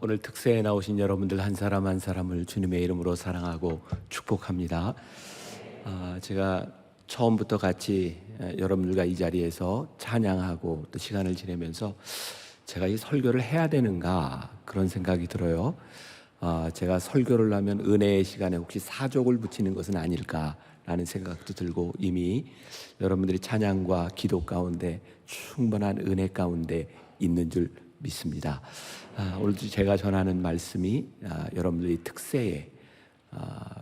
오늘 특세에 나오신 여러분들 한 사람 한 사람을 주님의 이름으로 사랑하고 축복합니다. 제가 처음부터 같이 여러분들과 이 자리에서 찬양하고 또 시간을 지내면서 제가 이 설교를 해야 되는가 그런 생각이 들어요. 제가 설교를 하면 은혜의 시간에 혹시 사족을 붙이는 것은 아닐까라는 생각도 들고 이미 여러분들이 찬양과 기도 가운데 충분한 은혜 가운데 있는 줄 믿습니다. 오늘도 제가 전하는 말씀이 여러분들의 특세의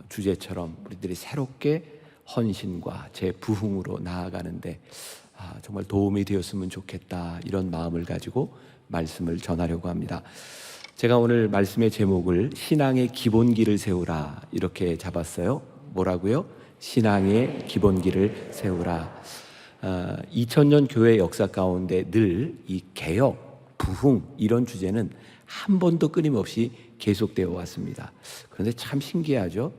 주제처럼 우리들이 새롭게 헌신과 재부흥으로 나아가는데 정말 도움이 되었으면 좋겠다, 이런 마음을 가지고 말씀을 전하려고 합니다. 제가 오늘 말씀의 제목을 신앙의 기본기를 세우라 이렇게 잡았어요. 뭐라고요? 신앙의 기본기를 세우라. 2000년 교회 역사 가운데 늘 이 개혁, 부흥 이런 주제는 한 번도 끊임없이 계속되어 왔습니다. 그런데 참 신기하죠.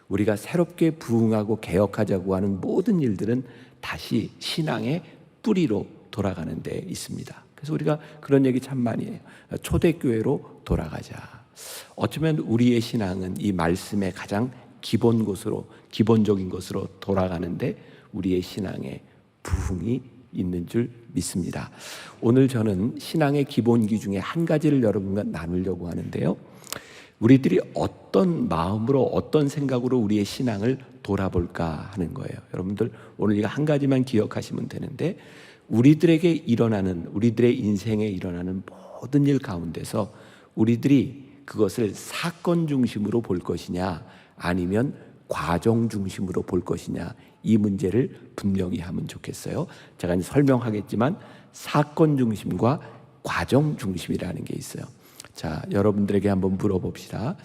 우리가 새롭게 부흥하고 개혁하자고 하는 모든 일들은 다시 신앙의 뿌리로 돌아가는 데 있습니다. 그래서 우리가 그런 얘기 참 많이 해요. 초대교회로 돌아가자. 어쩌면 우리의 신앙은 이 말씀의 가장 기본적인 것으로 돌아가는데 우리의 신앙의 부흥이 있는 줄 믿습니다. 오늘 저는 신앙의 기본기 중에 한 가지를 여러분과 나누려고 하는데요. 우리들이 어떤 마음으로 어떤 생각으로 우리의 신앙을 돌아볼까 하는 거예요. 여러분들 오늘 이거 한 가지만 기억하시면 되는데, 우리들에게 일어나는, 우리들의 인생에 일어나는 모든 일 가운데서 우리들이 그것을 사건 중심으로 볼 것이냐 아니면 과정 중심으로 볼 것이냐, 이 문제를 분명히 하면 좋겠어요. 제가 이제 설명하겠지만 사건 중심과 과정 중심이라는 게 있어요. 자, 여러분들에게 한번 물어봅시다.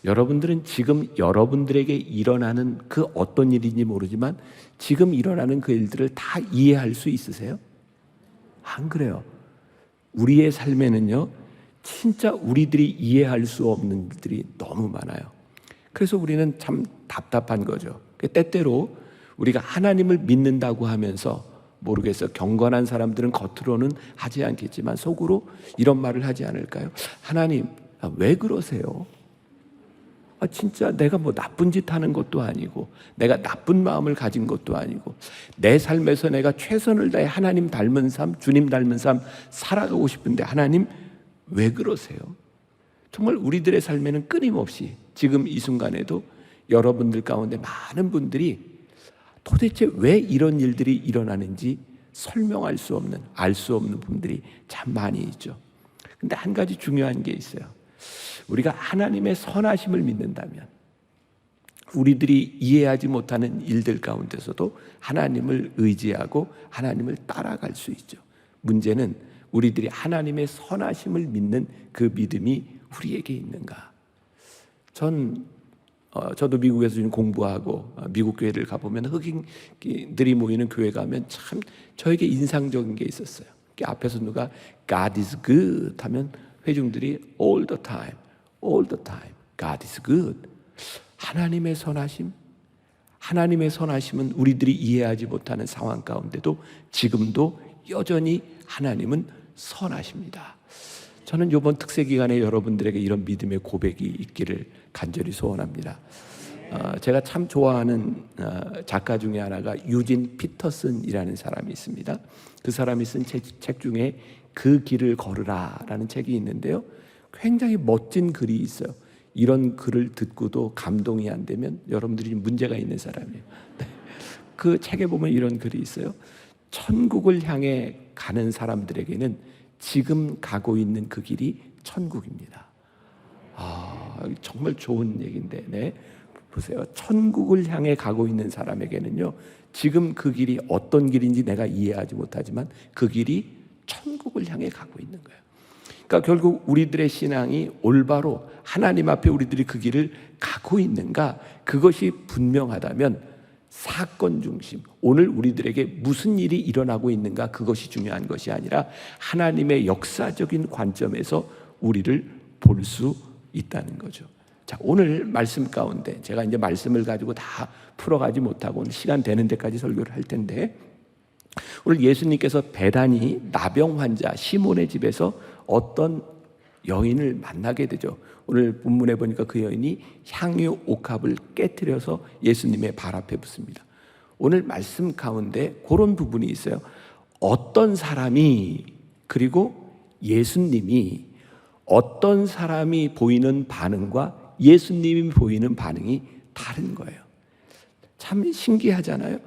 여러분들은 지금 여러분들에게 일어나는 그 어떤 일인지 모르지만 지금 일어나는 그 일들을 다 이해할 수 있으세요? 안 그래요. 우리의 삶에는요, 진짜 우리들이 이해할 수 없는 일들이 너무 많아요. 그래서 우리는 참 답답한 거죠. 때때로 우리가 하나님을 믿는다고 하면서, 모르겠어요, 경건한 사람들은 겉으로는 하지 않겠지만 속으로 이런 말을 하지 않을까요? 하나님, 왜 그러세요? 진짜 내가 뭐 나쁜 짓 하는 것도 아니고 내가 나쁜 마음을 가진 것도 아니고 내 삶에서 내가 최선을 다해 하나님 닮은 삶, 주님 닮은 삶 살아가고 싶은데 하나님 왜 그러세요? 정말 우리들의 삶에는 끊임없이 지금 이 순간에도 여러분들 가운데 많은 분들이 도대체 왜 이런 일들이 일어나는지 설명할 수 없는, 알 수 없는 분들이 참 많이 있죠. 근데 한 가지 중요한 게 있어요. 우리가 하나님의 선하심을 믿는다면 우리들이 이해하지 못하는 일들 가운데서도 하나님을 의지하고 하나님을 따라갈 수 있죠. 문제는 우리들이 하나님의 선하심을 믿는 그 믿음이 우리에게 있는가? 저도 미국에서 지금 공부하고 미국 교회를 가보면 흑인들이 모이는 교회 가면 참 저에게 인상적인 게 있었어요. 앞에서 누가 God is good 하면 회중들이 all the time God is good. 하나님의 선하심은 우리들이 이해하지 못하는 상황 가운데도 지금도 여전히 하나님은 선하십니다. 저는 이번 특세 기간에 여러분들에게 이런 믿음의 고백이 있기를 간절히 소원합니다. 제가 참 좋아하는 작가 중에 하나가 유진 피터슨이라는 사람이 있습니다. 그 사람이 쓴 책 중에 그 길을 걸으라라는 책이 있는데요, 굉장히 멋진 글이 있어요. 이런 글을 듣고도 감동이 안 되면 여러분들이 문제가 있는 사람이에요. 그 책에 보면 이런 글이 있어요. 천국을 향해 가는 사람들에게는 지금 가고 있는 그 길이 천국입니다. 정말 좋은 얘기인데, 네, 보세요. 천국을 향해 가고 있는 사람에게는요, 지금 그 길이 어떤 길인지 내가 이해하지 못하지만 그 길이 천국을 향해 가고 있는 거예요. 그러니까 결국 우리들의 신앙이 올바로 하나님 앞에 우리들이 그 길을 가고 있는가, 그것이 분명하다면 사건 중심, 오늘 우리들에게 무슨 일이 일어나고 있는가, 그것이 중요한 것이 아니라 하나님의 역사적인 관점에서 우리를 볼 수 있다는 거죠. 자, 오늘 말씀 가운데 제가 이제 말씀을 가지고 다 풀어가지 못하고 시간 되는 데까지 설교를 할 텐데, 오늘 예수님께서 베다니 나병 환자 시몬의 집에서 어떤 여인을 만나게 되죠. 오늘 본문에 보니까 그 여인이 향유 옥합을 깨뜨려서 예수님의 발 앞에 붓습니다. 오늘 말씀 가운데 그런 부분이 있어요. 어떤 사람이, 그리고 예수님이, 어떤 사람이 보이는 반응과 예수님이 보이는 반응이 다른 거예요. 참 신기하잖아요.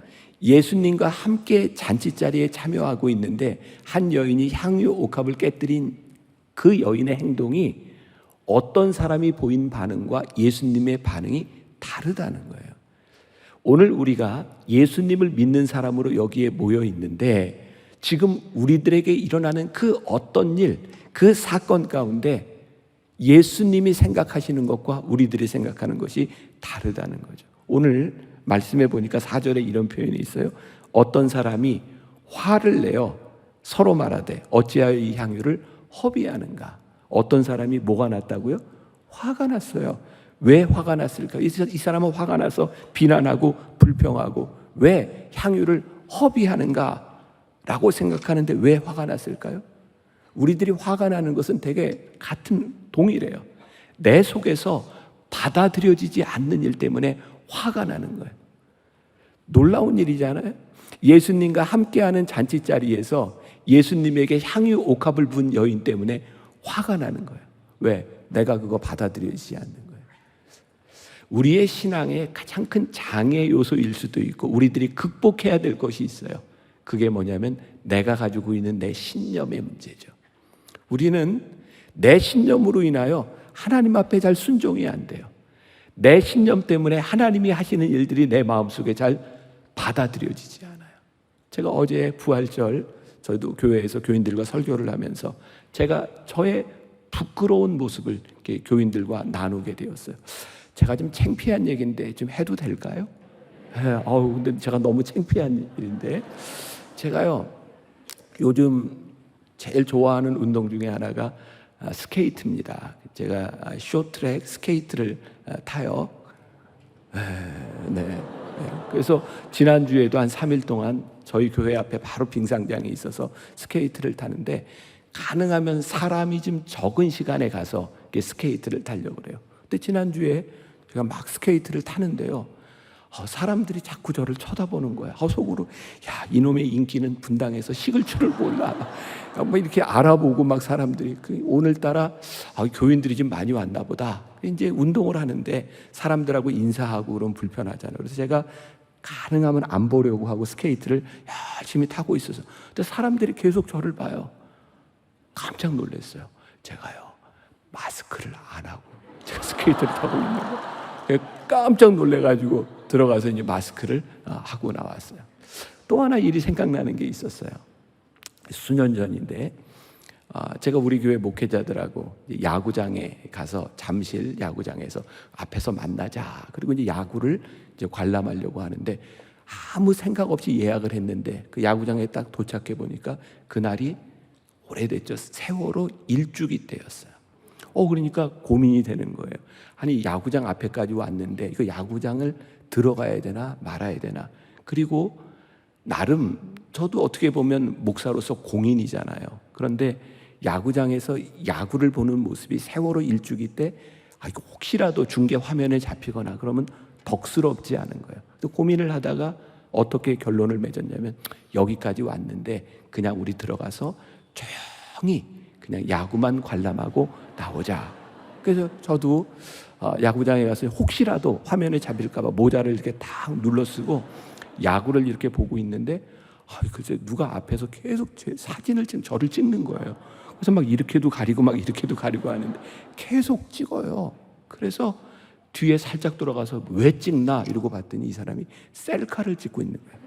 예수님과 함께 잔치자리에 참여하고 있는데 한 여인이 향유 옥합을 깨뜨린 그 여인의 행동이 어떤 사람이 보인 반응과 예수님의 반응이 다르다는 거예요. 오늘 우리가 예수님을 믿는 사람으로 여기에 모여 있는데 지금 우리들에게 일어나는 그 어떤 일, 그 사건 가운데 예수님이 생각하시는 것과 우리들이 생각하는 것이 다르다는 거죠. 오늘 말씀해 보니까 4절에 이런 표현이 있어요. 어떤 사람이 화를 내어 서로 말하되 어찌하여 이 향유를 허비하는가. 어떤 사람이 뭐가 났다고요? 화가 났어요. 왜 화가 났을까? 이 사람은 화가 나서 비난하고 불평하고 왜 향유를 허비하는가 라고 생각하는데 왜 화가 났을까요? 우리들이 화가 나는 것은 되게 같은 동일해요. 내 속에서 받아들여지지 않는 일 때문에 화가 나는 거예요. 놀라운 일이잖아요. 예수님과 함께하는 잔치자리에서 예수님에게 향유 옥합을 분 여인 때문에 화가 나는 거예요. 왜? 내가 그거 받아들여지지 않는 거예요. 우리의 신앙의 가장 큰 장애 요소일 수도 있고 우리들이 극복해야 될 것이 있어요. 그게 뭐냐면 내가 가지고 있는 내 신념의 문제죠. 우리는 내 신념으로 인하여 하나님 앞에 잘 순종이 안 돼요. 내 신념 때문에 하나님이 하시는 일들이 내 마음속에 잘 받아들여지지 않아요. 제가 어제 부활절 저희도 교회에서 교인들과 설교를 하면서 제가 저의 부끄러운 모습을 이렇게 교인들과 나누게 되었어요. 제가 좀 창피한 얘기인데 좀 해도 될까요? 근데 제가 너무 창피한 일인데 제가요 요즘 제일 좋아하는 운동 중에 하나가 스케이트입니다. 제가 쇼트트랙 스케이트를 타요. 네. 그래서 지난주에도 한 3일 동안 저희 교회 앞에 바로 빙상장이 있어서 스케이트를 타는데 가능하면 사람이 좀 적은 시간에 가서 스케이트를 타려고 그래요. 근데 지난주에 제가 막 스케이트를 타는데요. 사람들이 자꾸 저를 쳐다보는 거예요. 속으로 야 이놈의 인기는 분당에서 식을 줄을 몰라. 뭐 이렇게 알아보고 막 사람들이 오늘따라 교인들이 좀 많이 왔나 보다. 이제 운동을 하는데 사람들하고 인사하고 그러면 불편하잖아요. 그래서 제가 가능하면 안 보려고 하고 스케이트를 열심히 타고 있어서 근데 사람들이 계속 저를 봐요. 깜짝 놀랐어요. 제가요 마스크를 안 하고 제가 스케이트를 타고 있는 거예요. 깜짝 놀래가지고 들어가서 이제 마스크를 하고 나왔어요. 또 하나 일이 생각나는 게 있었어요. 수년 전인데 제가 우리 교회 목회자들하고 야구장에 가서 잠실 야구장에서 앞에서 만나자. 그리고 이제 야구를 이제 관람하려고 하는데 아무 생각 없이 예약을 했는데 그 야구장에 딱 도착해 보니까 그날이 오래됐죠. 세월호 일주기 때였어요. 그러니까 고민이 되는 거예요. 아니 야구장 앞에까지 왔는데 이거 야구장을 들어가야 되나 말아야 되나. 그리고 나름 저도 어떻게 보면 목사로서 공인이잖아요. 그런데 야구장에서 야구를 보는 모습이 세월호 일주기 때 이거 혹시라도 중계 화면에 잡히거나 그러면 덕스럽지 않은 거예요. 또 고민을 하다가 어떻게 결론을 맺었냐면 여기까지 왔는데 그냥 우리 들어가서 조용히 그냥 야구만 관람하고 나오자. 그래서 저도 야구장에 가서 혹시라도 화면에 잡힐까 봐 모자를 이렇게 딱 눌러 쓰고 야구를 이렇게 보고 있는데 글쎄 누가 앞에서 계속 제 사진을 저를 찍는 거예요. 그래서 막 이렇게도 가리고 막 이렇게도 가리고 하는데 계속 찍어요. 그래서 뒤에 살짝 돌아가서 왜 찍나 이러고 봤더니 이 사람이 셀카를 찍고 있는 거예요.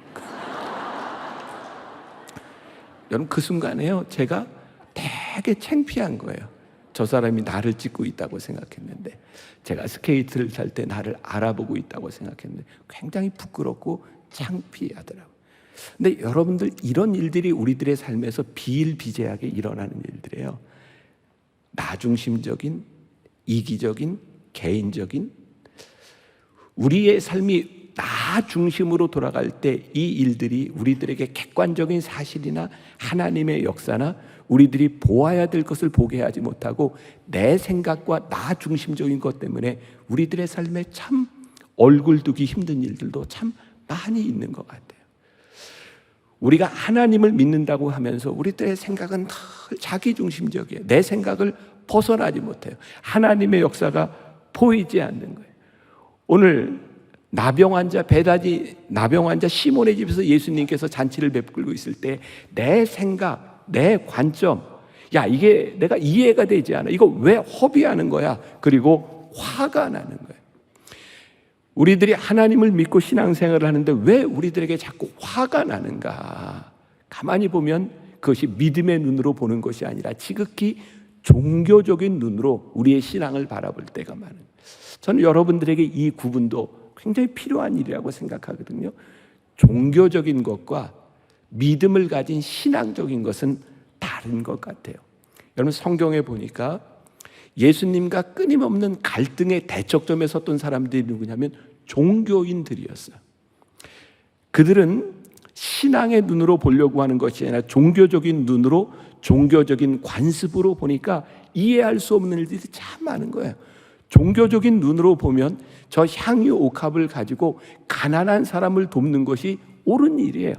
여러분 그 순간에요 제가 되게 창피한 거예요. 저 사람이 나를 찍고 있다고 생각했는데 제가 스케이트를 탈 때 나를 알아보고 있다고 생각했는데 굉장히 부끄럽고 창피하더라고요. 근데 여러분들 이런 일들이 우리들의 삶에서 비일비재하게 일어나는 일들이에요. 나중심적인, 이기적인, 개인적인 우리의 삶이 나 중심으로 돌아갈 때 이 일들이 우리들에게 객관적인 사실이나 하나님의 역사나 우리들이 보아야 될 것을 보게 하지 못하고 내 생각과 나 중심적인 것 때문에 우리들의 삶에 참 얼굴 두기 힘든 일들도 참 많이 있는 것 같아요. 우리가 하나님을 믿는다고 하면서 우리들의 생각은 늘 자기중심적이에요. 내 생각을 벗어나지 못해요. 하나님의 역사가 보이지 않는 거예요. 오늘 나병 환자 시몬의 집에서 예수님께서 잔치를 베풀고 있을 때 내 생각, 내 관점, 야 이게 내가 이해가 되지 않아. 이거 왜 허비하는 거야? 그리고 화가 나는 거예요. 우리들이 하나님을 믿고 신앙생활을 하는데 왜 우리들에게 자꾸 화가 나는가? 가만히 보면 그것이 믿음의 눈으로 보는 것이 아니라 지극히 종교적인 눈으로 우리의 신앙을 바라볼 때가 많은 거예요. 저는 여러분들에게 이 구분도 굉장히 필요한 일이라고 생각하거든요. 종교적인 것과 믿음을 가진 신앙적인 것은 다른 것 같아요. 여러분 성경에 보니까 예수님과 끊임없는 갈등의 대척점에 섰던 사람들이 누구냐면 종교인들이었어요. 그들은 신앙의 눈으로 보려고 하는 것이 아니라 종교적인 눈으로, 종교적인 관습으로 보니까 이해할 수 없는 일들이 참 많은 거예요. 종교적인 눈으로 보면 저 향유 옥합을 가지고 가난한 사람을 돕는 것이 옳은 일이에요.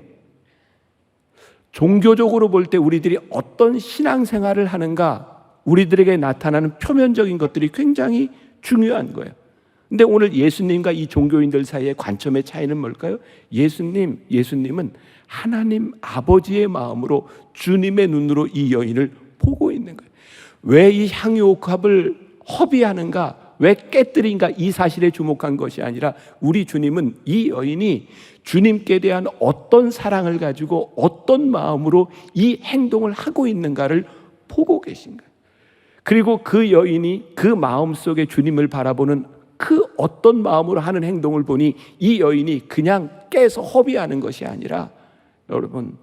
종교적으로 볼 때 우리들이 어떤 신앙생활을 하는가, 우리들에게 나타나는 표면적인 것들이 굉장히 중요한 거예요. 근데 오늘 예수님과 이 종교인들 사이의 관점의 차이는 뭘까요? 예수님은 하나님 아버지의 마음으로 주님의 눈으로 이 여인을 보고 있는 거예요. 왜 이 향유옥합을 허비하는가, 왜 깨뜨린가, 이 사실에 주목한 것이 아니라 우리 주님은 이 여인이 주님께 대한 어떤 사랑을 가지고 어떤 마음으로 이 행동을 하고 있는가를 보고 계신 거예요. 그리고 그 여인이 그 마음속에 주님을 바라보는 그 어떤 마음으로 하는 행동을 보니 이 여인이 그냥 깨서 허비하는 것이 아니라, 여러분,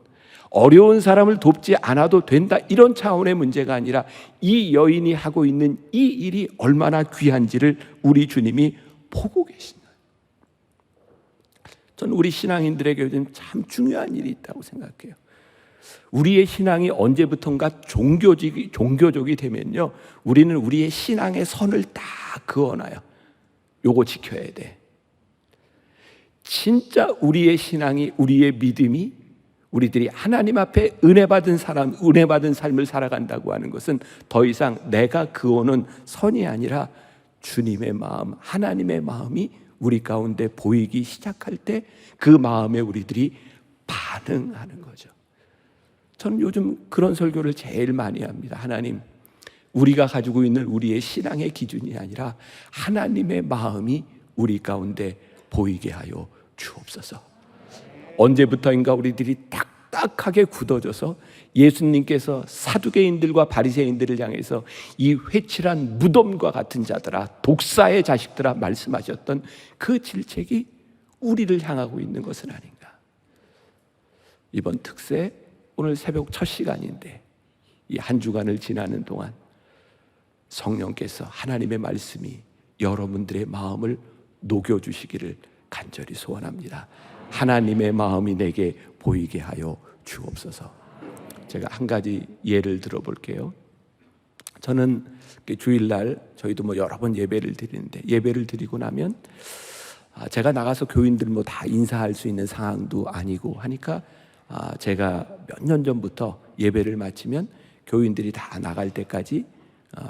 어려운 사람을 돕지 않아도 된다 이런 차원의 문제가 아니라 이 여인이 하고 있는 이 일이 얼마나 귀한지를 우리 주님이 보고 계신 거예요. 저는 우리 신앙인들에게 요즘 참 중요한 일이 있다고 생각해요. 우리의 신앙이 언제부턴가 종교적이 되면요, 우리는 우리의 신앙의 선을 딱 그어놔요. 요거 지켜야 돼. 진짜 우리의 신앙이, 우리의 믿음이, 우리들이 하나님 앞에 은혜 받은 삶을 살아간다고 하는 것은 더 이상 내가 그어놓은 선이 아니라 주님의 마음, 하나님의 마음이 우리 가운데 보이기 시작할 때 그 마음에 우리들이 반응하는 거죠. 저는 요즘 그런 설교를 제일 많이 합니다. 하나님, 우리가 가지고 있는 우리의 신앙의 기준이 아니라 하나님의 마음이 우리 가운데 보이게 하여 주옵소서. 언제부터인가 우리들이 딱딱하게 굳어져서 예수님께서 사두개인들과 바리새인들을 향해서 이 회칠한 무덤과 같은 자들아, 독사의 자식들아 말씀하셨던 그 질책이 우리를 향하고 있는 것은 아닌가. 이번 특세 오늘 새벽 첫 시간인데 이 한 주간을 지나는 동안 성령께서 하나님의 말씀이 여러분들의 마음을 녹여주시기를 간절히 소원합니다. 하나님의 마음이 내게 보이게 하여 주옵소서. 제가 한 가지 예를 들어볼게요. 저는 주일날 저희도 여러 번 예배를 드리는데, 예배를 드리고 나면 제가 나가서 교인들 다 인사할 수 있는 상황도 아니고 하니까 제가 몇 년 전부터 예배를 마치면 교인들이 다 나갈 때까지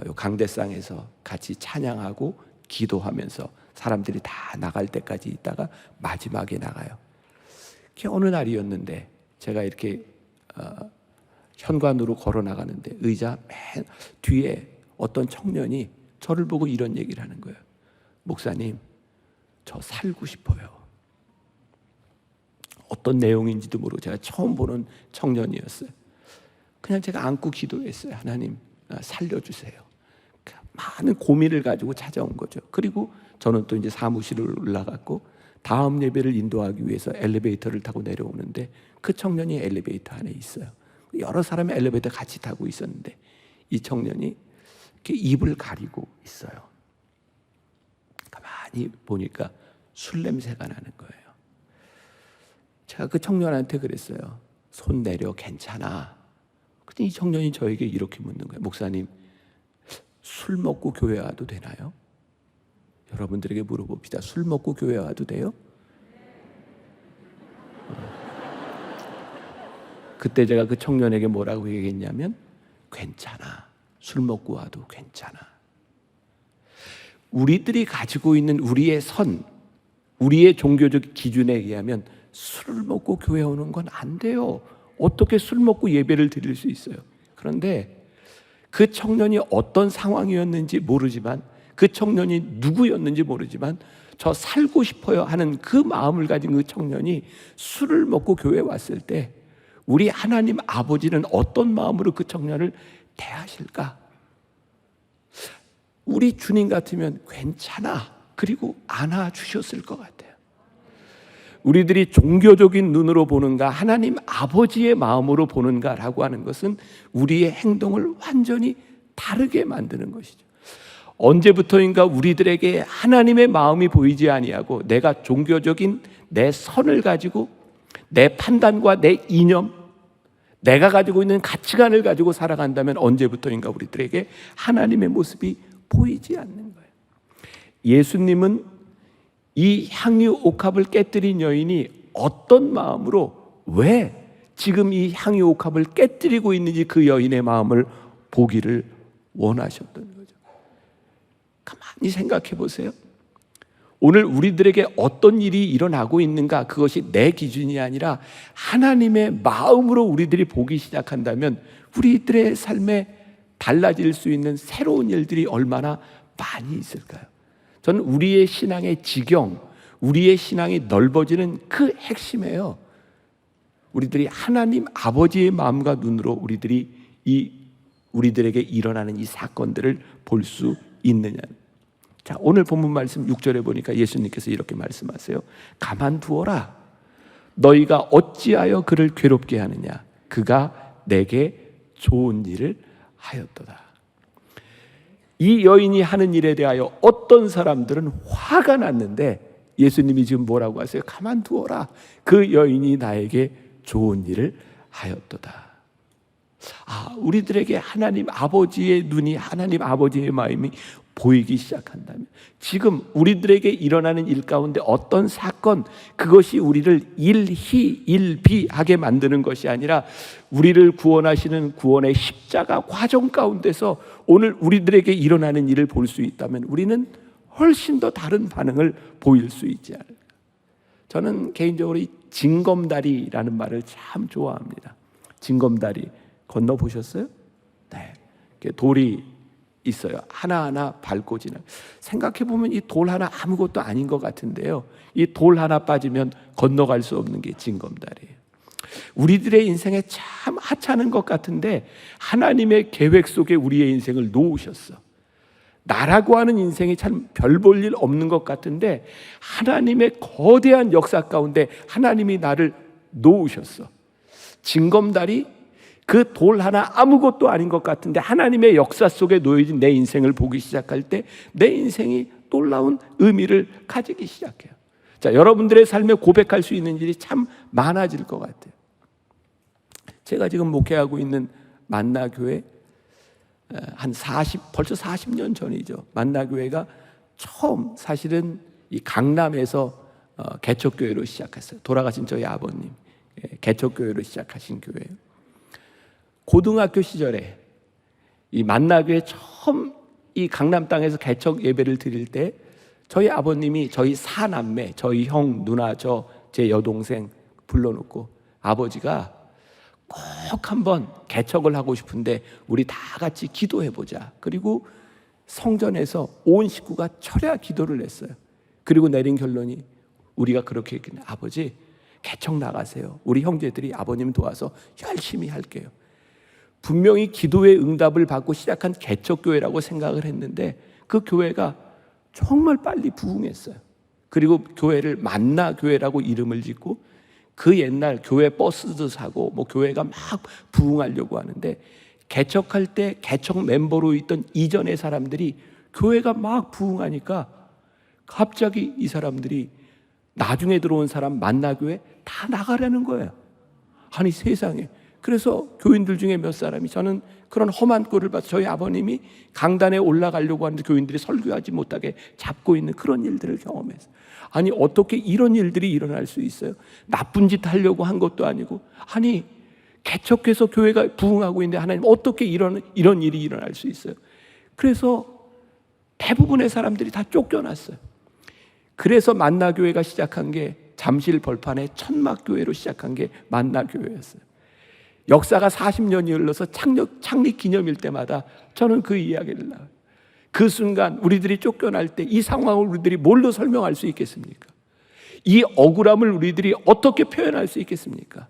요 강대상에서 같이 찬양하고 기도하면서 사람들이 다 나갈 때까지 있다가 마지막에 나가요. 어느 날이었는데 제가 이렇게 현관으로 걸어 나가는데 의자 맨 뒤에 어떤 청년이 저를 보고 이런 얘기를 하는 거예요. 목사님, 저 살고 싶어요. 어떤 내용인지도 모르고 제가 처음 보는 청년이었어요. 그냥 제가 안고 기도했어요. 하나님, 살려주세요. 많은 고민을 가지고 찾아온 거죠. 그리고 저는 또 이제 사무실을 올라갔고 다음 예배를 인도하기 위해서 엘리베이터를 타고 내려오는데 그 청년이 엘리베이터 안에 있어요. 여러 사람이 엘리베이터 같이 타고 있었는데 이 청년이 이렇게 입을 가리고 있어요. 가만히 보니까 술 냄새가 나는 거예요. 제가 그 청년한테 그랬어요. 손 내려, 괜찮아. 근데 이 청년이 저에게 이렇게 묻는 거예요. 목사님, 술 먹고 교회 와도 되나요? 여러분들에게 물어봅시다. 술 먹고 교회 와도 돼요? 그때 제가 그 청년에게 뭐라고 얘기했냐면, 괜찮아. 술 먹고 와도 괜찮아. 우리들이 가지고 있는 우리의 선, 우리의 종교적 기준에 의하면 술을 먹고 교회 오는 건 안 돼요. 어떻게 술 먹고 예배를 드릴 수 있어요? 그런데 그 청년이 어떤 상황이었는지 모르지만, 그 청년이 누구였는지 모르지만 저 살고 싶어요 하는 그 마음을 가진 그 청년이 술을 먹고 교회에 왔을 때 우리 하나님 아버지는 어떤 마음으로 그 청년을 대하실까? 우리 주님 같으면 괜찮아, 그리고 안아주셨을 것 같아요. 우리들이 종교적인 눈으로 보는가, 하나님 아버지의 마음으로 보는가라고 하는 것은 우리의 행동을 완전히 다르게 만드는 것이죠. 언제부터인가 우리들에게 하나님의 마음이 보이지 아니하고 내가 종교적인 내 선을 가지고 내 판단과 내 이념, 내가 가지고 있는 가치관을 가지고 살아간다면 언제부터인가 우리들에게 하나님의 모습이 보이지 않는 거예요. 예수님은 이 향유 옥합을 깨뜨린 여인이 어떤 마음으로 왜 지금 이 향유 옥합을 깨뜨리고 있는지 그 여인의 마음을 보기를 원하셨던 거죠. 가만히 생각해 보세요. 오늘 우리들에게 어떤 일이 일어나고 있는가, 그것이 내 기준이 아니라 하나님의 마음으로 우리들이 보기 시작한다면 우리들의 삶에 달라질 수 있는 새로운 일들이 얼마나 많이 있을까요? 저는 우리의 신앙의 지경, 우리의 신앙이 넓어지는 그 핵심이에요. 우리들이 하나님 아버지의 마음과 눈으로 우리들에게 일어나는 이 사건들을 볼 수 있느냐. 자, 오늘 본문 말씀 6절에 보니까 예수님께서 이렇게 말씀하세요. 가만두어라. 너희가 어찌하여 그를 괴롭게 하느냐. 그가 내게 좋은 일을 하였도다. 이 여인이 하는 일에 대하여 어떤 사람들은 화가 났는데 예수님이 지금 뭐라고 하세요? 가만두어라. 그 여인이 나에게 좋은 일을 하였도다. 우리들에게 하나님 아버지의 눈이, 하나님 아버지의 마음이 보이기 시작한다면, 지금 우리들에게 일어나는 일 가운데 어떤 사건, 그것이 우리를 일희일비하게 만드는 것이 아니라 우리를 구원하시는 구원의 십자가 과정 가운데서 오늘 우리들에게 일어나는 일을 볼 수 있다면 우리는 훨씬 더 다른 반응을 보일 수 있지 않을까. 저는 개인적으로 이 징검다리라는 말을 참 좋아합니다. 징검다리 건너보셨어요? 네. 돌이 있어요. 하나하나 밟고 지나. 생각해보면 이 돌 하나 아무것도 아닌 것 같은데요, 이 돌 하나 빠지면 건너갈 수 없는 게 징검다리예요. 우리들의 인생에 참 하찮은 것 같은데 하나님의 계획 속에 우리의 인생을 놓으셨어. 나라고 하는 인생이 참 별 볼 일 없는 것 같은데 하나님의 거대한 역사 가운데 하나님이 나를 놓으셨어. 징검다리, 그 돌 하나 아무것도 아닌 것 같은데 하나님의 역사 속에 놓여진 내 인생을 보기 시작할 때 내 인생이 놀라운 의미를 가지기 시작해요. 자, 여러분들의 삶에 고백할 수 있는 일이 참 많아질 것 같아요. 제가 지금 목회하고 있는 만나교회, 벌써 40년 전이죠. 만나교회가 처음 사실은 이 강남에서 개척교회로 시작했어요. 돌아가신 저희 아버님 개척교회로 시작하신 교회예요. 고등학교 시절에 이 만나교회 처음 이 강남 땅에서 개척 예배를 드릴 때 저희 아버님이 저희 사남매, 저희 형, 누나, 제 여동생 불러놓고 아버지가 꼭 한번 개척을 하고 싶은데 우리 다 같이 기도해보자. 그리고 성전에서 온 식구가 철야 기도를 했어요. 그리고 내린 결론이 우리가 그렇게 했겠네. 아버지, 개척 나가세요. 우리 형제들이 아버님 도와서 열심히 할게요. 분명히 기도의 응답을 받고 시작한 개척교회라고 생각을 했는데 그 교회가 정말 빨리 부흥했어요. 그리고 교회를 만나교회라고 이름을 짓고 그 옛날 교회 버스도 사고 교회가 막 부흥하려고 하는데 개척할 때 개척 멤버로 있던 이전의 사람들이 교회가 막 부흥하니까 갑자기 이 사람들이 나중에 들어온 사람 만나교회 다 나가라는 거예요. 아니 세상에. 그래서 교인들 중에 몇 사람이, 저는 그런 험한 꼴을 봐서 저희 아버님이 강단에 올라가려고 하는데 교인들이 설교하지 못하게 잡고 있는 그런 일들을 경험했어요. 아니 어떻게 이런 일들이 일어날 수 있어요? 나쁜 짓 하려고 한 것도 아니고, 아니 개척해서 교회가 부흥하고 있는데 하나님 어떻게 이런 일이 일어날 수 있어요? 그래서 대부분의 사람들이 다 쫓겨났어요. 그래서 만나교회가 시작한 게 잠실 벌판의 천막교회로 시작한 게 만나교회였어요. 역사가 40년이 흘러서 창립 기념일 때마다 저는 그 이야기를 나와요. 그 순간 우리들이 쫓겨날 때 이 상황을 우리들이 뭘로 설명할 수 있겠습니까? 이 억울함을 우리들이 어떻게 표현할 수 있겠습니까?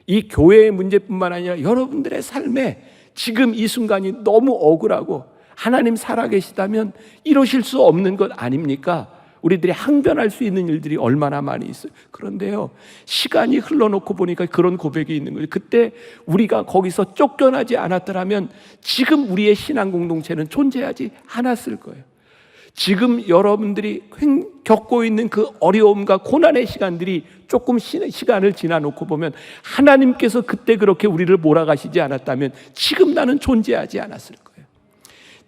이 교회의 문제뿐만 아니라 여러분들의 삶에 지금 이 순간이 너무 억울하고 하나님 살아계시다면 이러실 수 없는 것 아닙니까? 우리들이 항변할 수 있는 일들이 얼마나 많이 있어요. 그런데요, 시간이 흘러놓고 보니까 그런 고백이 있는 거예요. 그때 우리가 거기서 쫓겨나지 않았더라면 지금 우리의 신앙 공동체는 존재하지 않았을 거예요. 지금 여러분들이 겪고 있는 그 어려움과 고난의 시간들이 조금 시간을 지나놓고 보면 하나님께서 그때 그렇게 우리를 몰아가시지 않았다면 지금 나는 존재하지 않았을 거예요.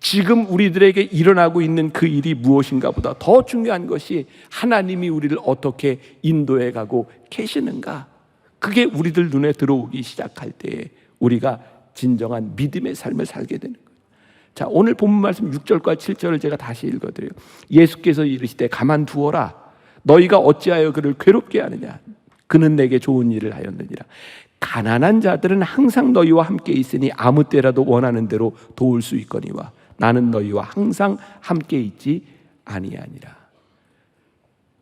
지금 우리들에게 일어나고 있는 그 일이 무엇인가 보다 더 중요한 것이 하나님이 우리를 어떻게 인도해 가고 계시는가. 그게 우리들 눈에 들어오기 시작할 때에 우리가 진정한 믿음의 삶을 살게 되는 거예요. 자, 오늘 본문 말씀 6절과 7절을 제가 다시 읽어드려요. 예수께서 이르시되 가만두어라. 너희가 어찌하여 그를 괴롭게 하느냐. 그는 내게 좋은 일을 하였느니라. 가난한 자들은 항상 너희와 함께 있으니 아무 때라도 원하는 대로 도울 수 있거니와 나는 너희와 항상 함께 있지 아니하니라.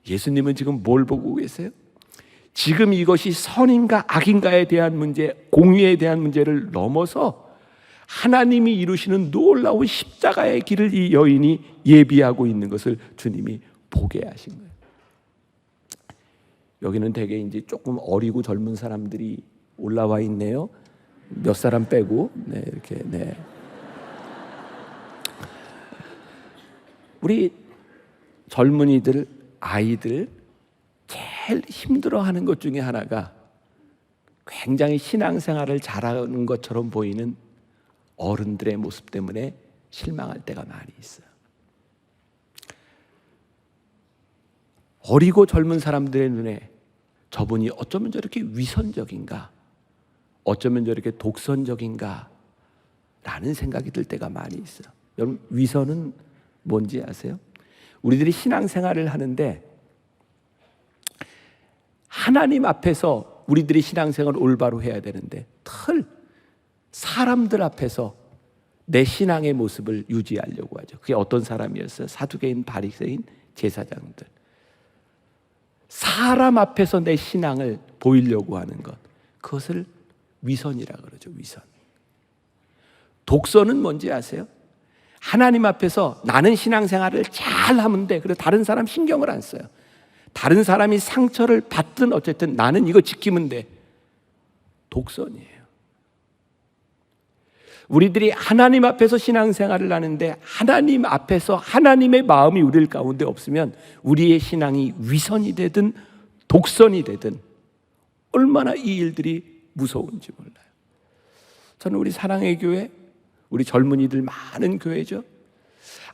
예수님은 지금 뭘 보고 계세요? 지금 이것이 선인가 악인가에 대한 문제, 공의에 대한 문제를 넘어서 하나님이 이루시는 놀라운 십자가의 길을 이 여인이 예비하고 있는 것을 주님이 보게 하신 거예요. 여기는 되게 이제 조금 어리고 젊은 사람들이 올라와 있네요. 몇 사람 빼고, 네, 이렇게, 네. 우리 젊은이들, 아이들 제일 힘들어하는 것 중에 하나가 굉장히 신앙생활을 잘하는 것처럼 보이는 어른들의 모습 때문에 실망할 때가 많이 있어요. 어리고 젊은 사람들의 눈에 저분이 어쩌면 저렇게 위선적인가, 어쩌면 저렇게 독선적인가 라는 생각이 들 때가 많이 있어요. 여러분, 위선은 뭔지 아세요? 우리들이 신앙생활을 하는데 하나님 앞에서 우리들이 신앙생활을 올바로 해야 되는데 사람들 앞에서 내 신앙의 모습을 유지하려고 하죠. 그게 어떤 사람이었어요? 사두개인, 바리새인, 제사장들. 사람 앞에서 내 신앙을 보이려고 하는 것, 그것을 위선이라 그러죠. 위선. 독선은 뭔지 아세요? 하나님 앞에서 나는 신앙생활을 잘 하면 돼. 그래서 다른 사람 신경을 안 써요. 다른 사람이 상처를 받든 어쨌든 나는 이거 지키면 돼. 독선이에요. 우리들이 하나님 앞에서 신앙생활을 하는데 하나님 앞에서 하나님의 마음이 우리 가운데 없으면 우리의 신앙이 위선이 되든 독선이 되든 얼마나 이 일들이 무서운지 몰라요. 저는 우리 사랑의 교회, 우리 젊은이들 많은 교회죠.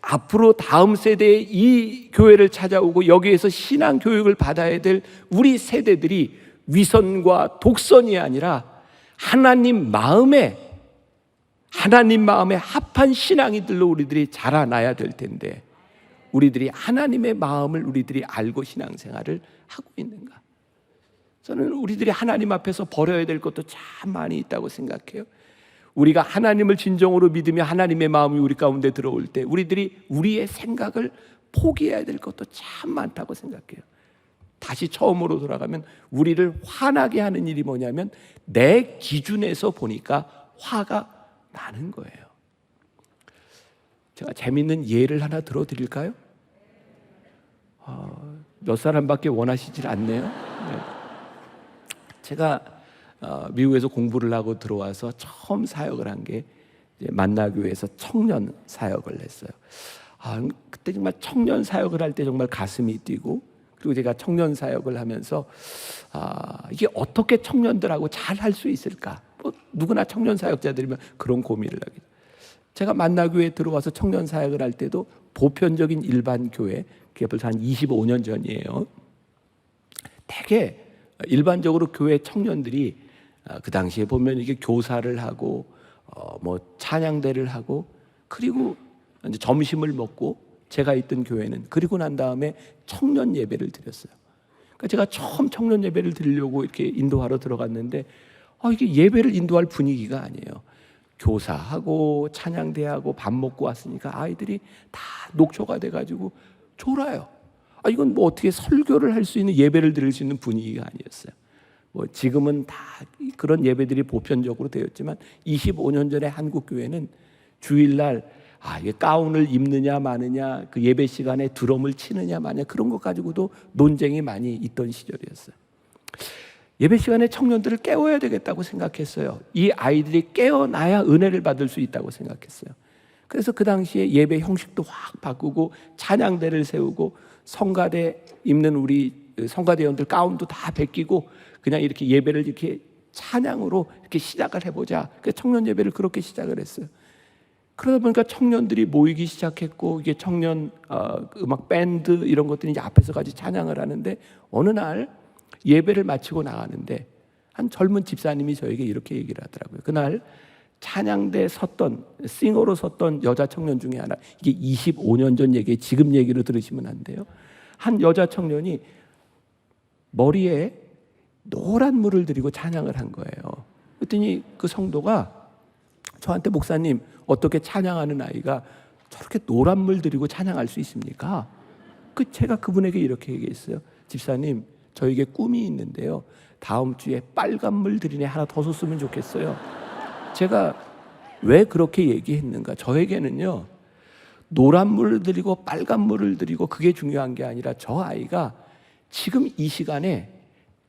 앞으로 다음 세대에 이 교회를 찾아오고 여기에서 신앙 교육을 받아야 될 우리 세대들이 위선과 독선이 아니라 하나님 마음에 합한 신앙이들로 우리들이 자라나야 될 텐데 우리들이 하나님의 마음을 우리들이 알고 신앙생활을 하고 있는가? 저는 우리들이 하나님 앞에서 버려야 될 것도 참 많이 있다고 생각해요. 우리가 하나님을 진정으로 믿으며 하나님의 마음이 우리 가운데 들어올 때 우리들이 우리의 생각을 포기해야 될 것도 참 많다고 생각해요. 다시 처음으로 돌아가면 우리를 화나게 하는 일이 뭐냐면 내 기준에서 보니까 화가 나는 거예요. 제가 재밌는 예를 하나 들어드릴까요? 몇 사람밖에 원하시질 않네요. 네. 제가 미국에서 공부를 하고 들어와서 처음 사역을 한 게 만나교회에서 청년 사역을 했어요. 그때 정말 청년 사역을 할 때 정말 가슴이 뛰고 그리고 제가 청년 사역을 하면서 이게 어떻게 청년들하고 잘 할 수 있을까? 뭐 누구나 청년 사역자들이면 그런 고민을 하게. 제가 만나교회에 들어와서 청년 사역을 할 때도 보편적인 일반 교회, 그게 벌써 한 25년 전이에요. 되게 일반적으로 교회 청년들이 그 당시에 보면 이게 교사를 하고 뭐 찬양대를 하고 그리고 이제 점심을 먹고 제가 있던 교회는 그리고 난 다음에 청년 예배를 드렸어요. 그러니까 제가 처음 청년 예배를 드리려고 이렇게 인도하러 들어갔는데 이게 예배를 인도할 분위기가 아니에요. 교사하고 찬양대하고 밥 먹고 왔으니까 아이들이 다 녹초가 돼가지고 졸아요. 이건 뭐 어떻게 설교를 할 수 있는 예배를 드릴 수 있는 분위기가 아니었어요. 뭐 지금은 다 그런 예배들이 보편적으로 되었지만 25년 전에 한국 교회는 주일날 이게 가운을 입느냐 마느냐, 그 예배 시간에 드럼을 치느냐 마느냐 그런 것 가지고도 논쟁이 많이 있던 시절이었어요. 예배 시간에 청년들을 깨워야 되겠다고 생각했어요. 이 아이들이 깨어나야 은혜를 받을 수 있다고 생각했어요. 그래서 그 당시에 예배 형식도 확 바꾸고 찬양대를 세우고 성가대 입는 우리 성가대원들 가운도 다 벗기고 그냥 이렇게 예배를 이렇게 찬양으로 이렇게 시작을 해보자. 그래서 청년 예배를 그렇게 시작을 했어요. 그러다 보니까 청년들이 모이기 시작했고 이게 청년 음악 밴드 이런 것들이 이제 앞에서 같이 찬양을 하는데 어느 날 예배를 마치고 나가는데 한 젊은 집사님이 저에게 이렇게 얘기를 하더라고요. 그날 찬양대 섰던 싱어로 섰던 여자 청년 중에 하나, 이게 25년 전 얘기, 지금 얘기로 들으시면 안 돼요. 한 여자 청년이 머리에 노란 물을 들이고 찬양을 한 거예요. 그랬더니 그 성도가 저한테 목사님 어떻게 찬양하는 아이가 저렇게 노란 물 들이고 찬양할 수 있습니까? 제가 그분에게 이렇게 얘기했어요. 집사님 저에게 꿈이 있는데요. 다음 주에 빨간 물 들이네 하나 더 줬으면 좋겠어요. 제가 왜 그렇게 얘기했는가? 저에게는요 노란 물을 들이고 빨간 물을 들이고 그게 중요한 게 아니라 저 아이가 지금 이 시간에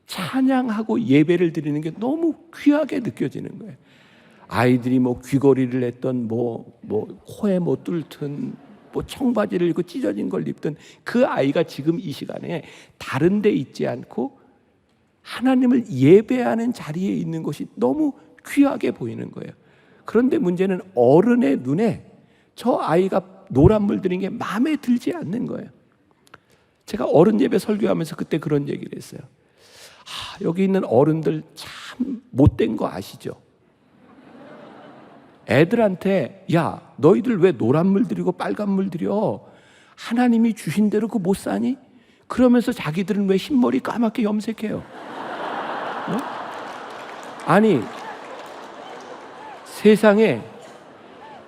찬양하고 예배를 드리는 게 너무 귀하게 느껴지는 거예요. 아이들이 뭐 귀걸이를 했던 뭐 코에 뭐 뚫든 뭐 청바지를 입고 찢어진 걸 입든 그 아이가 지금 이 시간에 다른 데 있지 않고 하나님을 예배하는 자리에 있는 것이 너무 귀하게 보이는 거예요. 그런데 문제는 어른의 눈에 저 아이가 노란 물 들인 게 마음에 들지 않는 거예요. 제가 어른 예배 설교하면서 그때 그런 얘기를 했어요. 여기 있는 어른들 참 못된 거 아시죠? 애들한테 야 너희들 왜 노란 물 들이고 빨간 물 들여? 하나님이 주신 대로 그 못 사니? 그러면서 자기들은 왜 흰머리 까맣게 염색해요? 아니 세상에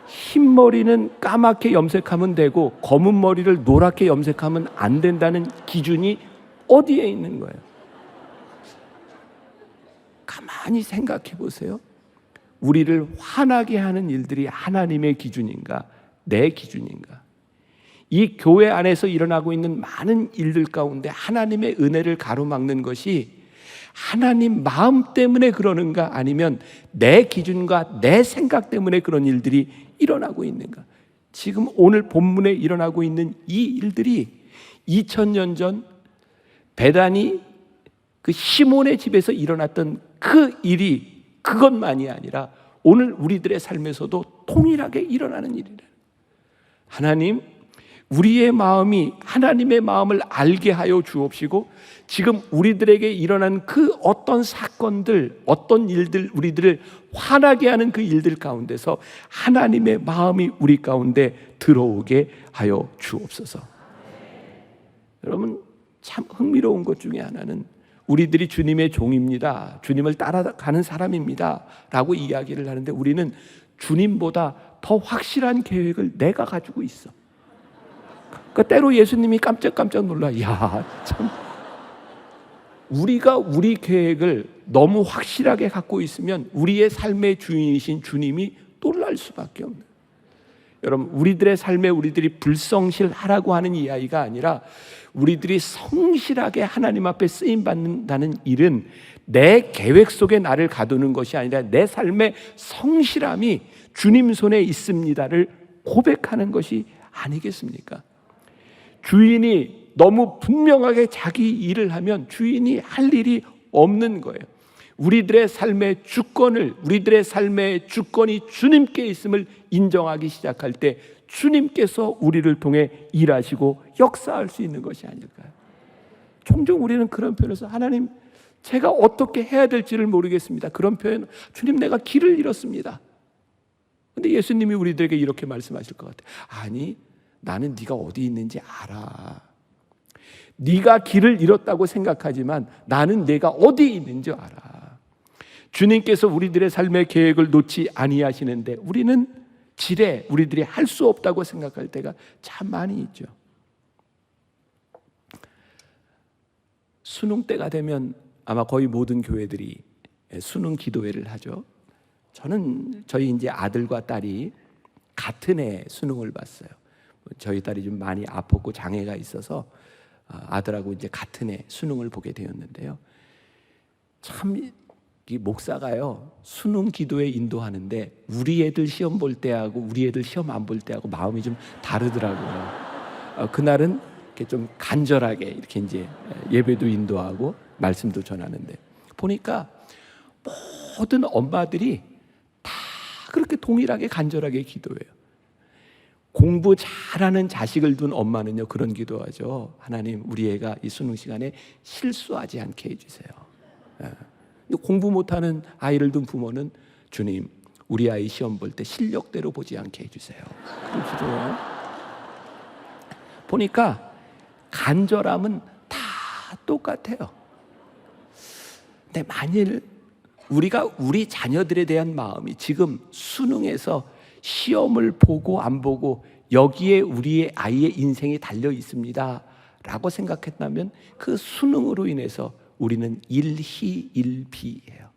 흰머리는 까맣게 염색하면 되고 검은 머리를 노랗게 염색하면 안 된다는 기준이 어디에 있는 거예요? 가만히 생각해 보세요. 우리를 화나게 하는 일들이 하나님의 기준인가 내 기준인가? 이 교회 안에서 일어나고 있는 많은 일들 가운데 하나님의 은혜를 가로막는 것이 하나님 마음 때문에 그러는가 아니면 내 기준과 내 생각 때문에 그런 일들이 일어나고 있는가? 지금 오늘 본문에 일어나고 있는 이 일들이 2000년 전 베다니 그 시몬의 집에서 일어났던 그 일이 그것만이 아니라 오늘 우리들의 삶에서도 동일하게 일어나는 일이라. 하나님, 우리의 마음이 하나님의 마음을 알게 하여 주옵시고 지금 우리들에게 일어난 그 어떤 사건들, 어떤 일들, 우리들을 화나게 하는 그 일들 가운데서 하나님의 마음이 우리 가운데 들어오게 하여 주옵소서. 여러분, 참 흥미로운 것 중에 하나는 우리들이 주님의 종입니다, 주님을 따라가는 사람입니다 라고 이야기를 하는데 우리는 주님보다 더 확실한 계획을 내가 가지고 있어. 그러니까 때로 예수님이 깜짝깜짝 놀라. 참 우리가 우리 계획을 너무 확실하게 갖고 있으면 우리의 삶의 주인이신 주님이 놀랄 수밖에 없는. 여러분, 우리들의 삶에 우리들이 불성실하라고 하는 이야기가 아니라 우리들이 성실하게 하나님 앞에 쓰임 받는다는 일은 내 계획 속에 나를 가두는 것이 아니라 내 삶의 성실함이 주님 손에 있습니다를 고백하는 것이 아니겠습니까? 주인이 너무 분명하게 자기 일을 하면 주인이 할 일이 없는 거예요. 우리들의 삶의 주권이 주님께 있음을 인정하기 시작할 때 주님께서 우리를 통해 일하시고 역사할 수 있는 것이 아닐까요? 종종 우리는 그런 표현에서 하나님, 제가 어떻게 해야 될지를 모르겠습니다. 그런 표현, 주님 내가 길을 잃었습니다. 근데 예수님이 우리들에게 이렇게 말씀하실 것 같아요. 아니, 나는 네가 어디 있는지 알아. 네가 길을 잃었다고 생각하지만 나는 내가 어디 있는지 알아. 주님께서 우리들의 삶의 계획을 놓지 아니하시는데 우리는 우리들이 할 수 없다고 생각할 때가 참 많이 있죠. 수능 때가 되면 아마 거의 모든 교회들이 수능 기도회를 하죠. 저희 이제 아들과 딸이 같은 해 수능을 봤어요. 저희 딸이 좀 많이 아팠고 장애가 있어서 아들하고 이제 같은 해 수능을 보게 되었는데요. 참 이 목사가요, 수능 기도에 인도하는데 우리 애들 시험 볼 때하고 우리 애들 시험 안 볼 때하고 마음이 좀 다르더라고요. 그날은 이렇게 좀 간절하게 이렇게 이제 예배도 인도하고 말씀도 전하는데 보니까 모든 엄마들이 다 그렇게 동일하게 간절하게 기도해요. 공부 잘하는 자식을 둔 엄마는요, 그런 기도하죠. 하나님, 우리 애가 이 수능 시간에 실수하지 않게 해주세요. 공부 못하는 아이를 둔 부모는 주님, 우리 아이 시험 볼 때 실력대로 보지 않게 해주세요. 그런 기도해요. 보니까 간절함은 다 똑같아요. 근데 만일 우리가 우리 자녀들에 대한 마음이 지금 수능에서 시험을 보고 안 보고 여기에 우리의 아이의 인생이 달려 있습니다 라고 생각했다면 그 수능으로 인해서 우리는 일희일비예요.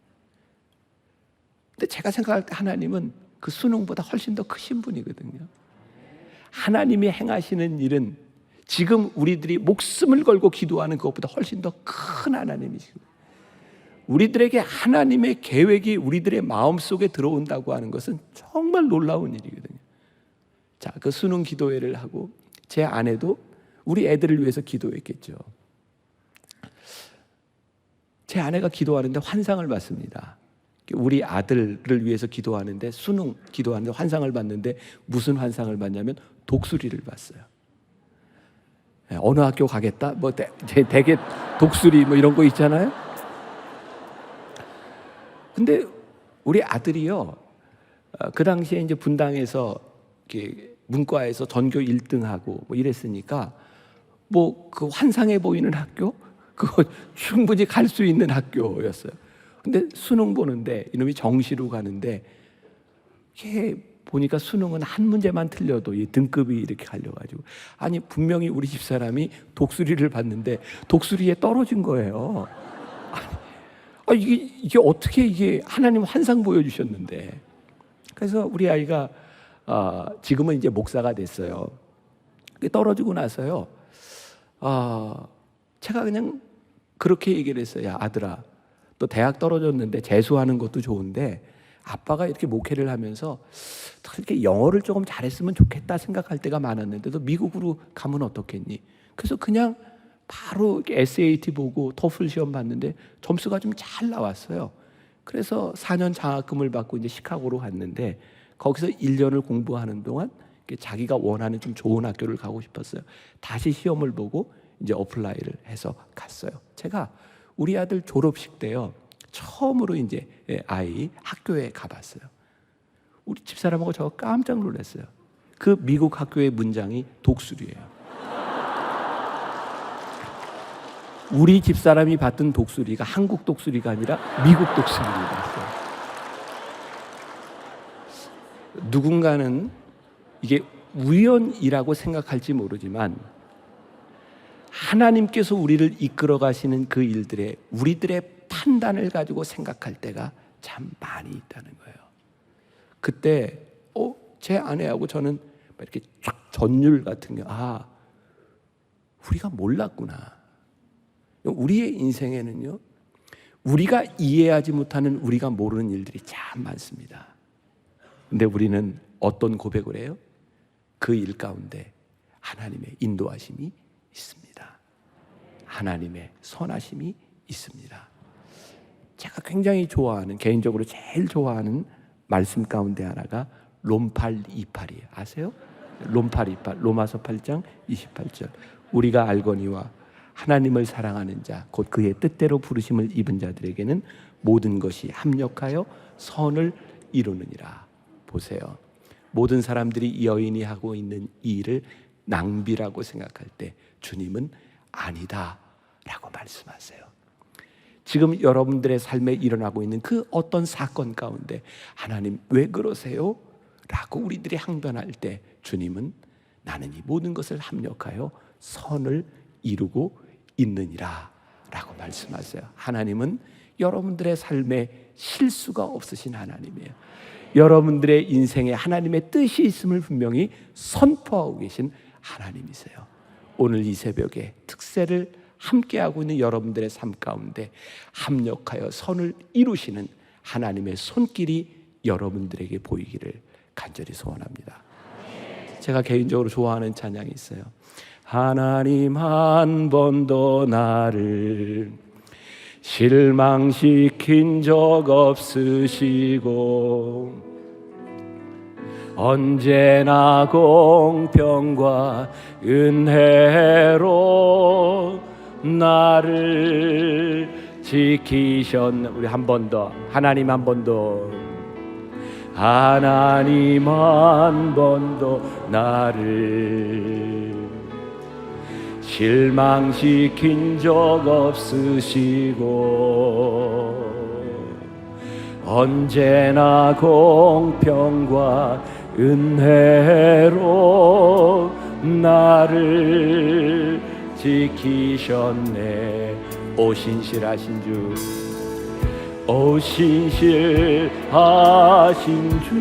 근데 제가 생각할 때 하나님은 그 수능보다 훨씬 더 크신 분이거든요. 하나님이 행하시는 일은 지금 우리들이 목숨을 걸고 기도하는 것보다 훨씬 더 큰 하나님이시고, 우리들에게 하나님의 계획이 우리들의 마음속에 들어온다고 하는 것은 정말 놀라운 일이거든요. 자, 그 수능 기도회를 하고 제 아내도 우리 애들을 위해서 기도했겠죠. 제 아내가 기도하는데 환상을 봤습니다. 우리 아들을 위해서 기도하는데 수능 기도하는데 환상을 봤는데 무슨 환상을 봤냐면 독수리를 봤어요. 어느 학교 가겠다? 뭐 되게 독수리 뭐 이런 거 있잖아요. 근데 우리 아들이요, 그 당시에 이제 분당에서 문과에서 전교 1등하고 뭐 이랬으니까 뭐 그 환상해 보이는 학교, 그거 충분히 갈 수 있는 학교였어요. 근데 수능 보는데 이놈이 정시로 가는데 이게 보니까 수능은 한 문제만 틀려도 이 등급이 이렇게 갈려가지고, 아니 분명히 우리 집 사람이 독수리를 봤는데 독수리에 떨어진 거예요. 아니, 이게 어떻게 이게 하나님 환상 보여주셨는데. 그래서 우리 아이가 지금은 이제 목사가 됐어요. 떨어지고 나서요, 제가 그냥 그렇게 얘기를 했어요. 야, 아들아, 또 대학 떨어졌는데 재수하는 것도 좋은데 아빠가 이렇게 목회를 하면서 이렇게 영어를 조금 잘했으면 좋겠다 생각할 때가 많았는데 너 미국으로 가면 어떻겠니? 그래서 그냥 바로 SAT 보고 토플 시험 봤는데 점수가 좀 잘 나왔어요. 그래서 4년 장학금을 받고 이제 시카고로 갔는데 거기서 1년을 공부하는 동안 자기가 원하는 좀 좋은 학교를 가고 싶었어요. 다시 시험을 보고 이제 어플라이를 해서 갔어요. 제가 우리 아들 졸업식 때요, 처음으로 이제 아이 학교에 가봤어요. 우리 집사람하고 저 깜짝 놀랐어요. 그 미국 학교의 문장이 독수리예요. 우리 집사람이 봤던 독수리가 한국 독수리가 아니라 미국 독수리를 봤어요. 누군가는 이게 우연이라고 생각할지 모르지만 하나님께서 우리를 이끌어 가시는 그 일들에 우리들의 판단을 가지고 생각할 때가 참 많이 있다는 거예요. 그때 제 아내하고 저는 이렇게 쫙 전율 같은 게, 우리가 몰랐구나. 우리의 인생에는요, 우리가 이해하지 못하는, 우리가 모르는 일들이 참 많습니다. 근데 우리는 어떤 고백을 해요? 그 일 가운데 하나님의 인도하심이 있습니다. 하나님의 선하심이 있습니다. 제가 굉장히 좋아하는, 개인적으로 제일 좋아하는 말씀 가운데 하나가 롬8 28이에요. 아세요? 롬8 28, 로마서 8장 28절. 우리가 알거니와 하나님을 사랑하는 자, 곧 그의 뜻대로 부르심을 입은 자들에게는 모든 것이 합력하여 선을 이루느니라. 보세요. 모든 사람들이 이 여인이 하고 있는 이 일을 낭비라고 생각할 때 주님은 아니다 라고 말씀하세요. 지금 여러분들의 삶에 일어나고 있는 그 어떤 사건 가운데 하나님 왜 그러세요? 라고 우리들이 항변할 때 주님은 나는 이 모든 것을 합력하여 선을 이루고 있느니라 라고 말씀하세요. 하나님은 여러분들의 삶에 실수가 없으신 하나님이에요. 여러분들의 인생에 하나님의 뜻이 있음을 분명히 선포하고 계신 하나님이세요. 오늘 이 새벽에 특세를 함께하고 있는 여러분들의 삶 가운데 합력하여 선을 이루시는 하나님의 손길이 여러분들에게 보이기를 간절히 소원합니다. 제가 개인적으로 좋아하는 찬양이 있어요. 하나님 한 번도 나를 실망시킨 적 없으시고 언제나 공평과 은혜로 나를 지키셨네. 우리 한 번 더. 하나님 한 번 더. 하나님 한 번도 나를 실망시킨 적 없으시고 언제나 공평과 은혜로 나를 지키셨네. 오 신실하신 주, 오 신실하신 주,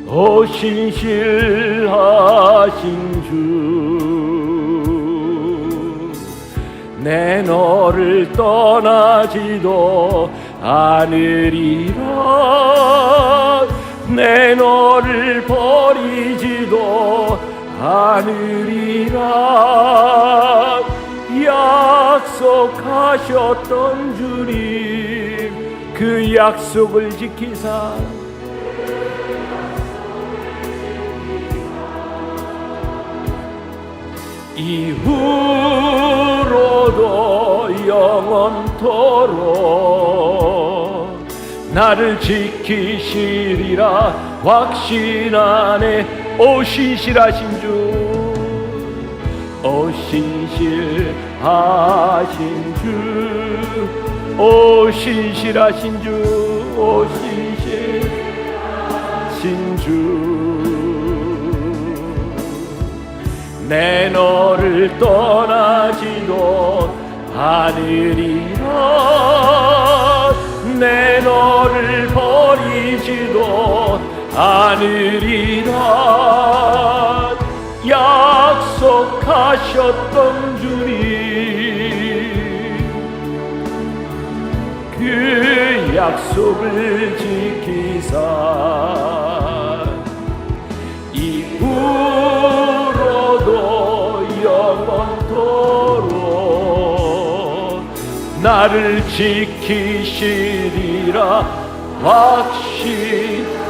오 신실하신 주, 내 너를 떠나지도 않으리라, 내 너를 버리지도 않으리라. 약속하셨던 주님, 그 약속을 지키사 이후로도 영원토록 나를 지키시리라 확신하네. 오 신실하신 주, 오 신실하신 주, 오 신실하신 주, 오 신실하신 주, 내 너를 떠나지도 않으리라, 내 너를 버리지도 않으리라. 약속하셨던 주님, 그 약속을 지키사 이후로도 영원토록 나를 지키시리라 확신하네.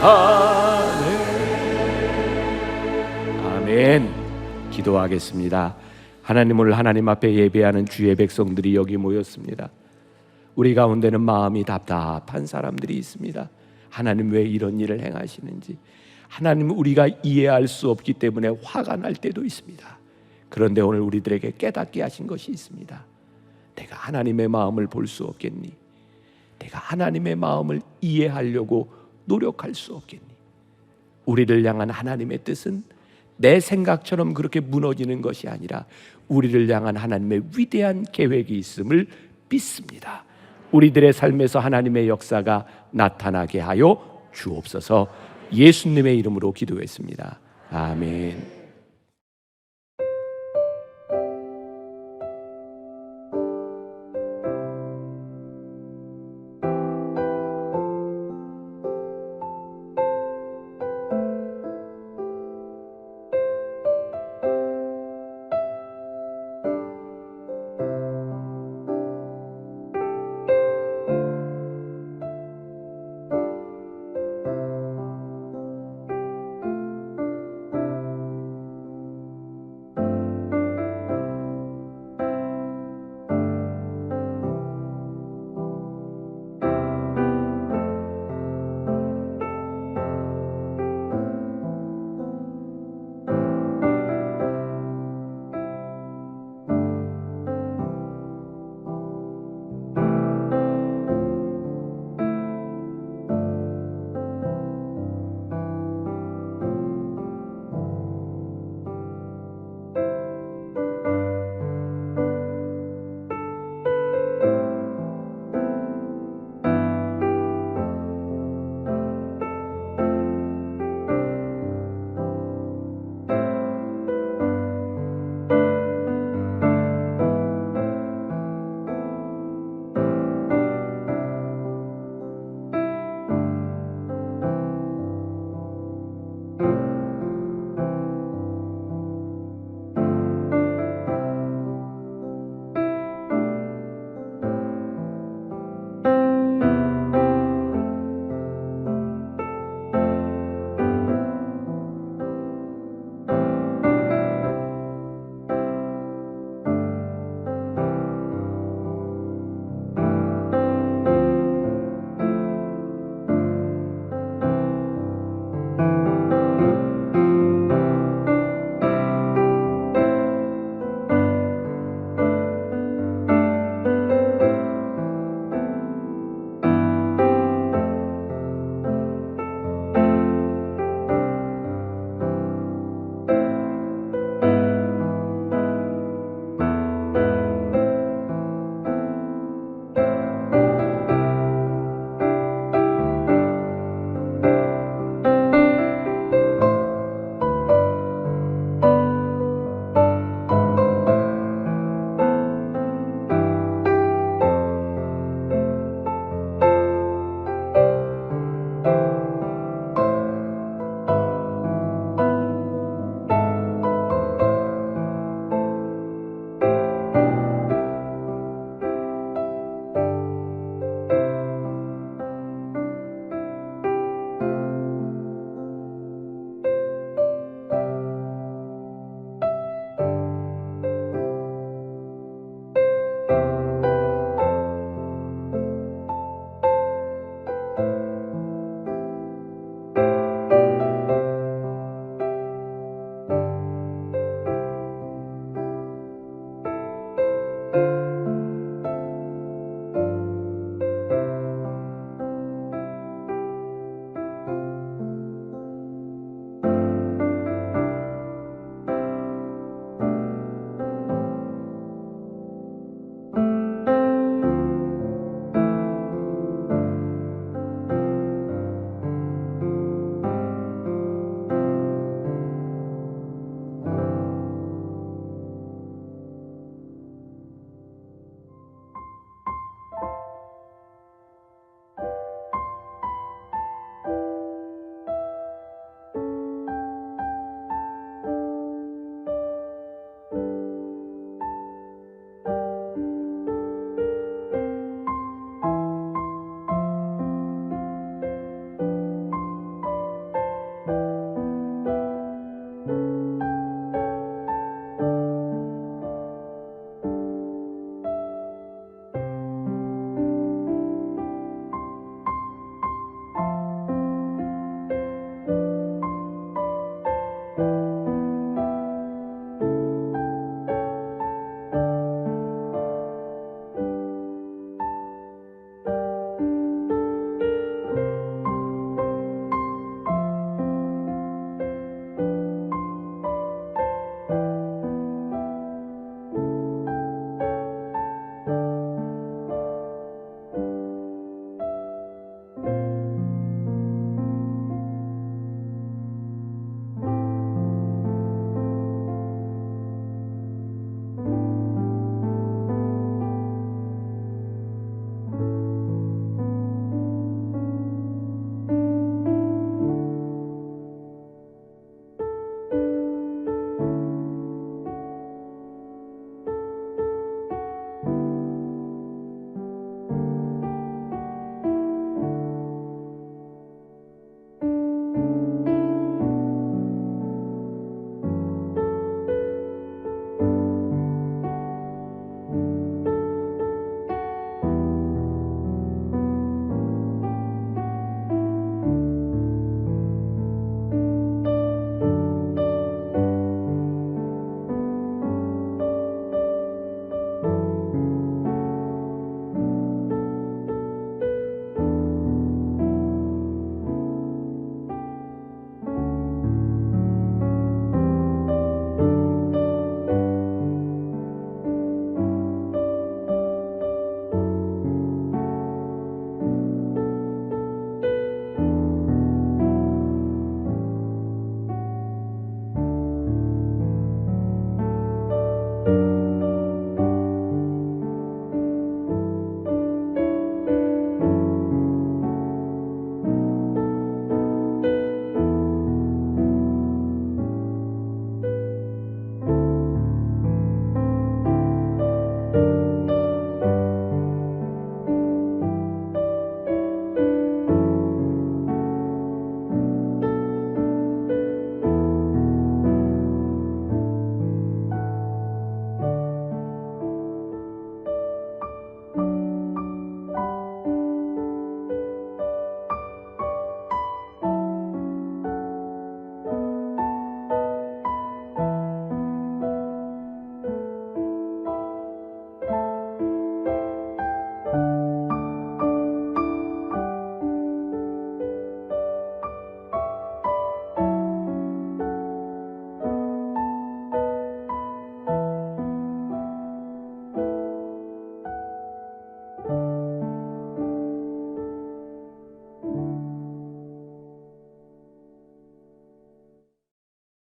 아멘. 기도하겠습니다. 하나님, 오늘 하나님 앞에 예배하는 주의 백성들이 여기 모였습니다. 우리 가운데는 마음이 답답한 사람들이 있습니다. 하나님 왜 이런 일을 행하시는지, 하나님 우리가 이해할 수 없기 때문에 화가 날 때도 있습니다. 그런데 오늘 우리들에게 깨닫게 하신 것이 있습니다. 내가 하나님의 마음을 볼 수 없겠니? 내가 하나님의 마음을 이해하려고 노력할 수 없겠니? 우리를 향한 하나님의 뜻은 내 생각처럼 그렇게 무너지는 것이 아니라 우리를 향한 하나님의 위대한 계획이 있음을 믿습니다. 우리들의 삶에서 하나님의 역사가 나타나게 하여 주옵소서. 예수님의 이름으로 기도했습니다. 아멘.